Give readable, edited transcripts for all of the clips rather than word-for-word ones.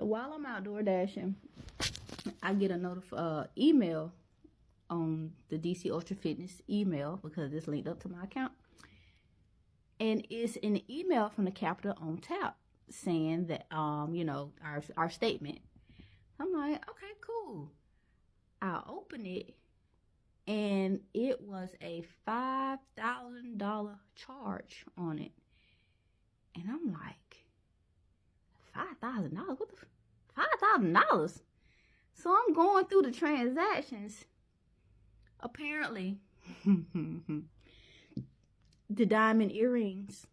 So while I'm outdoor dashing, I get a email on the DC Ultra Fitness email because it's linked up to my account. And it's an email from the Capitol on tap saying that, our statement. I'm like, okay, cool. I open it and it was a $5,000 charge on it. And I'm like, $5,000? What the $5,000? So I'm going through the transactions. Apparently, the diamond earrings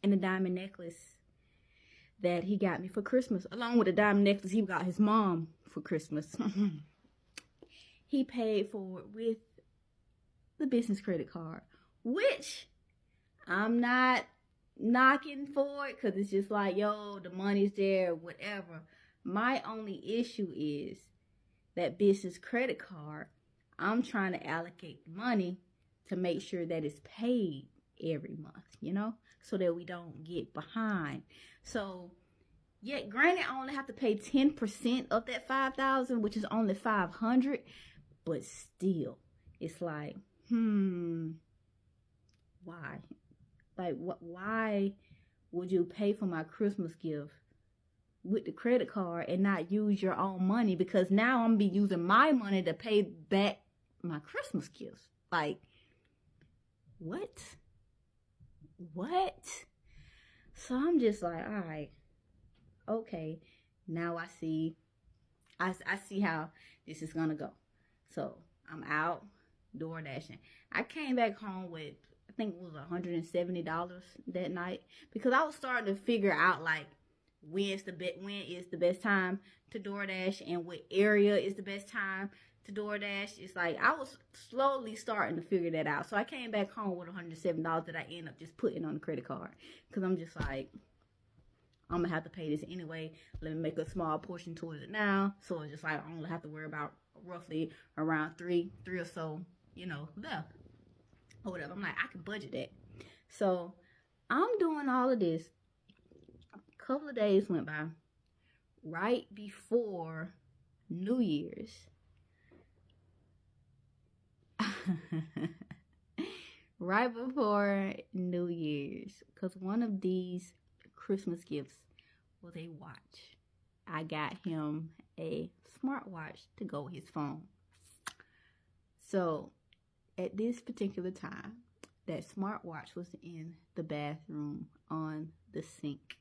and the diamond necklace that he got me for Christmas, along with the diamond necklace he got his mom for Christmas, he paid for it with the business credit card, which I'm not knocking for it because it's just like, yo, the money's there, whatever. My only issue is that business credit card. I'm trying to allocate the money to make sure that it's paid every month, so that we don't get behind. So, yet granted, I only have to pay 10% of that $5,000, which is only $500, but still, it's like, why? Like, why would you pay for my Christmas gift with the credit card and not use your own money? Because now I'm gonna be using my money to pay back my Christmas gifts. Like, what? So I'm just like, all right, okay, now I see how this is gonna go. So I'm out door dashing. I came back home with, I think it was $170 that night, because I was starting to figure out like when is the best time to DoorDash and what area is the best time to DoorDash. It's like I was slowly starting to figure that out. So I came back home with $107 that I ended up just putting on the credit card, because I'm just like, I'm gonna have to pay this anyway. Let me make a small portion towards it now, so it's just like I only have to worry about roughly around three or so, left or whatever. I'm like, I can budget that. So I'm doing all of this. A couple of days went by. Right before New Year's, because one of these Christmas gifts was a watch. I got him a smartwatch to go with his phone. So at this particular time, that smartwatch was in the bathroom on the sink.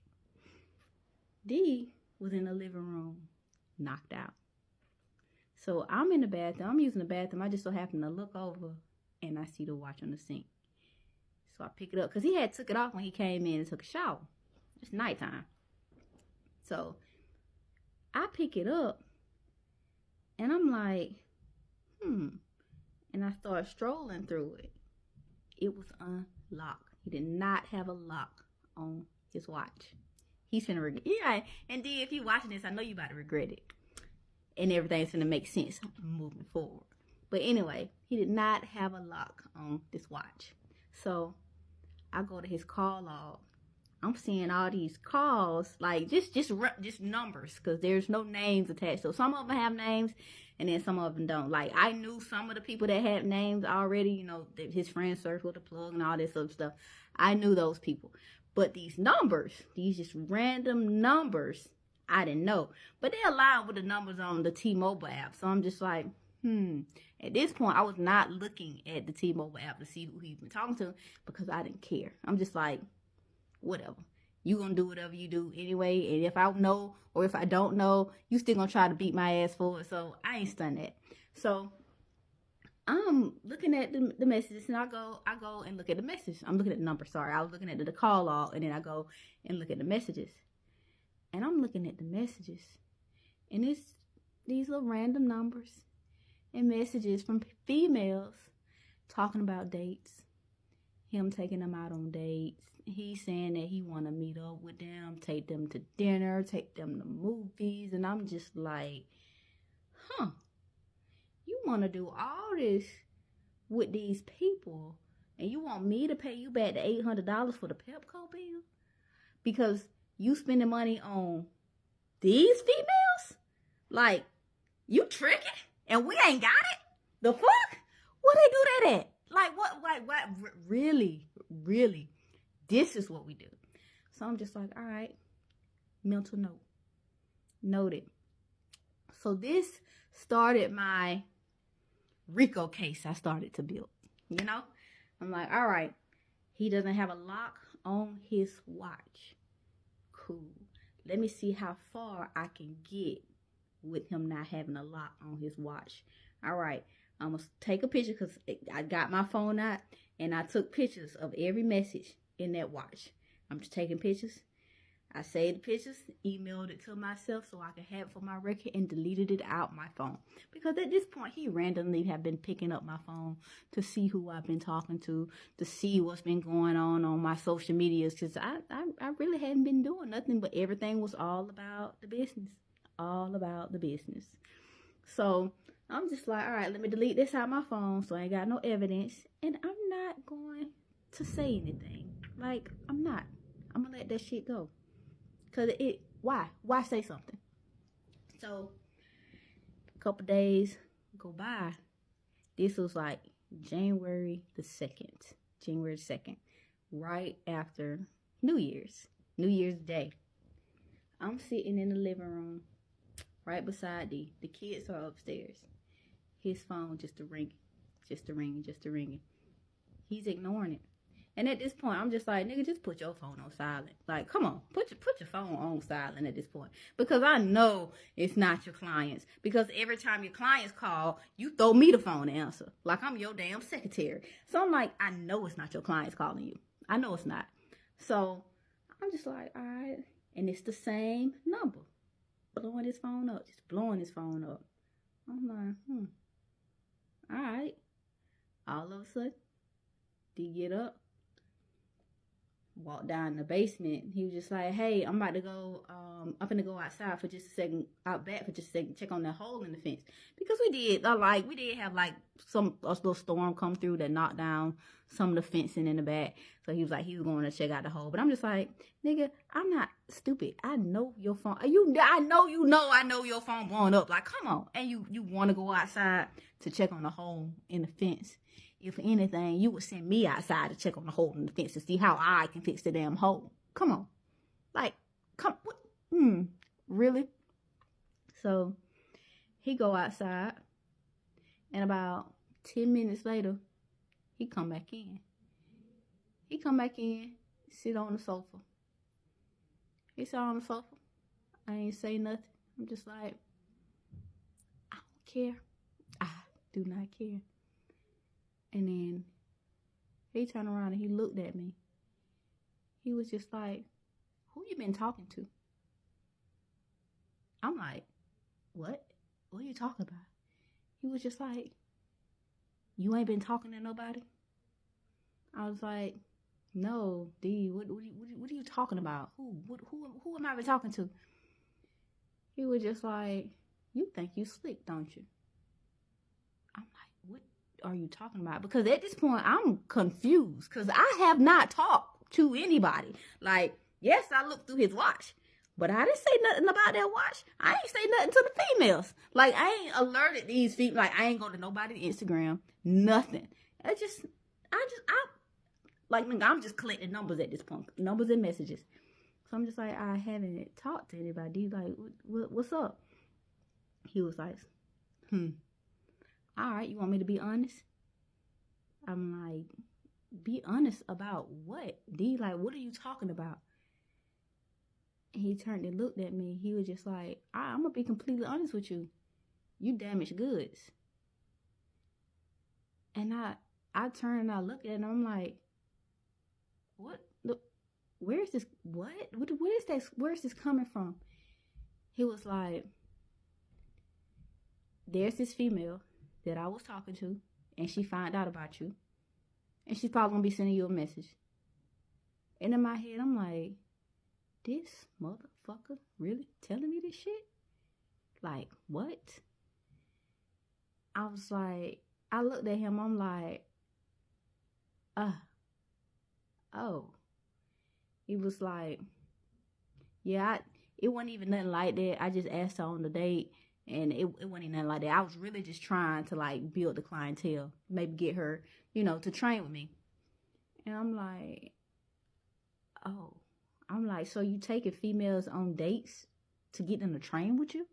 D was in the living room, knocked out. So I'm in the bathroom. I'm using the bathroom. I just so happen to look over and I see the watch on the sink. So I pick it up because he had took it off when he came in and took a shower. It's nighttime. So I pick it up and I'm like, And I start strolling through it. It was unlocked. He did not have a lock on his watch. He's finna regret. Yeah, and D, if you watching this, I know you about to regret it. And everything's gonna make sense moving forward. But anyway, he did not have a lock on this watch. So I go to his call log. I'm seeing all these calls, like just numbers, because there's no names attached. So some of them have names, and then some of them don't. Like, I knew some of the people that had names already, his friend circle, the plug, and all this other stuff. I knew those people. But these numbers, these just random numbers, I didn't know. But they align with the numbers on the T-Mobile app. So I'm just like, At this point, I was not looking at the T-Mobile app to see who he's been talking to, because I didn't care. I'm just like, whatever. You gonna do whatever you do anyway. And if I know or if I don't know, you still gonna try to beat my ass for it. So I ain't stunned that. So I'm looking at the messages, and I go and look at the message. I'm looking at the number, sorry. I was looking at the call log, and then I go and look at the messages. And I'm looking at the messages, and it's these little random numbers and messages from females talking about dates. Him taking them out on dates. He's saying that he want to meet up with them, take them to dinner, take them to movies. And I'm just like, you want to do all this with these people, and you want me to pay you back the $800 for the Pepco bill? Because you spending money on These females? Like, you tricking? And we ain't got it? The fuck? What they do that at? Like, what, really, really, this is what we do. So I'm just like, all right, mental note. Noted. So this started my RICO case I started to build. You know? I'm like, all right, he doesn't have a lock on his watch. Cool. Let me see how far I can get with him not having a lock on his watch. All right, I'm going to take a picture because I got my phone out and I took pictures of every message in that watch. I'm just taking pictures. I saved the pictures, emailed it to myself so I could have it for my record, and deleted it out my phone. Because at this point, he randomly have been picking up my phone to see who I've been talking to see what's been going on my social medias. Because I really hadn't been doing nothing, but everything was all about the business. All about the business. So I'm just like, all right, let me delete this out my phone so I ain't got no evidence. And I'm not going to say anything. Like, I'm not. I'm going to let that shit go. Because why say something? So, a couple days go by. This was like January the 2nd. Right after New Year's Day. I'm sitting in the living room, right beside D. The kids are upstairs. His phone just a ringing. He's ignoring it. And at this point, I'm just like, nigga, just put your phone on silent. Like, come on, put your phone on silent at this point. Because I know it's not your clients. Because every time your clients call, you throw me the phone to answer. Like I'm your damn secretary. So I'm like, I know it's not your clients calling you. I know it's not. So I'm just like, all right. And it's the same number. Blowing his phone up. Just blowing his phone up. I'm like, all right. All of a sudden, did he get up? Walked down in the basement. He was just like, hey, I'm about to go, I'm gonna go outside for just a second, out back for just a second, check on that hole in the fence. Because we did have like a little storm come through that knocked down some of the fencing in the back. So he was like, he was going to check out the hole. But I'm just like, nigga, I'm not stupid. I know your phone. I know your phone blowing up. Like, come on. And you want to go outside to check on the hole in the fence. If anything, you would send me outside to check on the hole in the fence to see how I can fix the damn hole. Come on. Like, what? Really? So, he go outside, and about 10 minutes later, he come back in. Sit on the sofa. He sat on the sofa. I ain't say nothing. I'm just like, I don't care. I do not care. And then he turned around and he looked at me. He was just like, who you been talking to? I'm like, what? What are you talking about? He was just like, you ain't been talking to nobody? I was like, no, D, what are you talking about? Who am I been talking to? He was just like, you think you slick, don't you? I'm like, what are you talking about? Because at this point, I'm confused. Because I have not talked to anybody. Like, yes, I looked through his watch. But I didn't say nothing about that watch. I ain't say nothing to the females. Like, I ain't alerted these females. Like, I ain't go to nobody's Instagram. Nothing. I'm just collecting numbers at this point. Numbers and messages. So I'm just like, I haven't talked to anybody. Like, what's up? He was like, all right, you want me to be honest? I'm like, be honest about what? D, like, what are you talking about? And he turned and looked at me. He was just like, I'm going to be completely honest with you. You damaged goods. And I turned and I looked at him. I'm like, what? Look, where is this? What is this? Where is this coming from? He was like, there's this female that I was talking to, and she found out about you, and she's probably gonna be sending you a message. And in my head, I'm like, this motherfucker really telling me this shit? Like, what? I was like, I looked at him, I'm like, oh. He was like, yeah, It wasn't even nothing like that. I just asked her on the date, and it wasn't even nothing like that. I was really just trying to like build the clientele, maybe get her, to train with me. And I'm like, oh, so you taking females on dates to get them to train with you?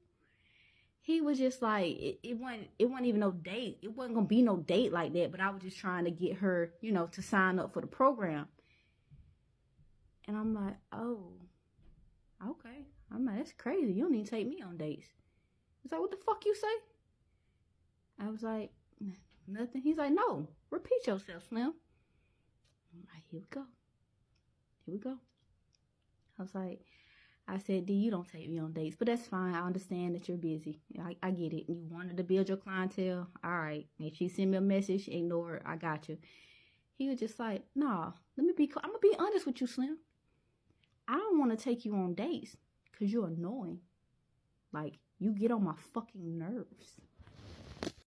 He was just like, it wasn't even no date. It wasn't gonna be no date like that. But I was just trying to get her, to sign up for the program. And I'm like, oh, okay. I'm like, that's crazy. You don't even take me on dates. He's like, what the fuck you say? I was like, nothing. He's like, no, repeat yourself, Slim. I'm like, here we go. I was like, I said, D, you don't take me on dates, but that's fine. I understand that you're busy. I get it. You wanted to build your clientele. All right. If she send me a message, ignore it. I got you. He was just like, nah, I'm going to be honest with you, Slim. I don't want to take you on dates because you're annoying. Like, you get on my fucking nerves.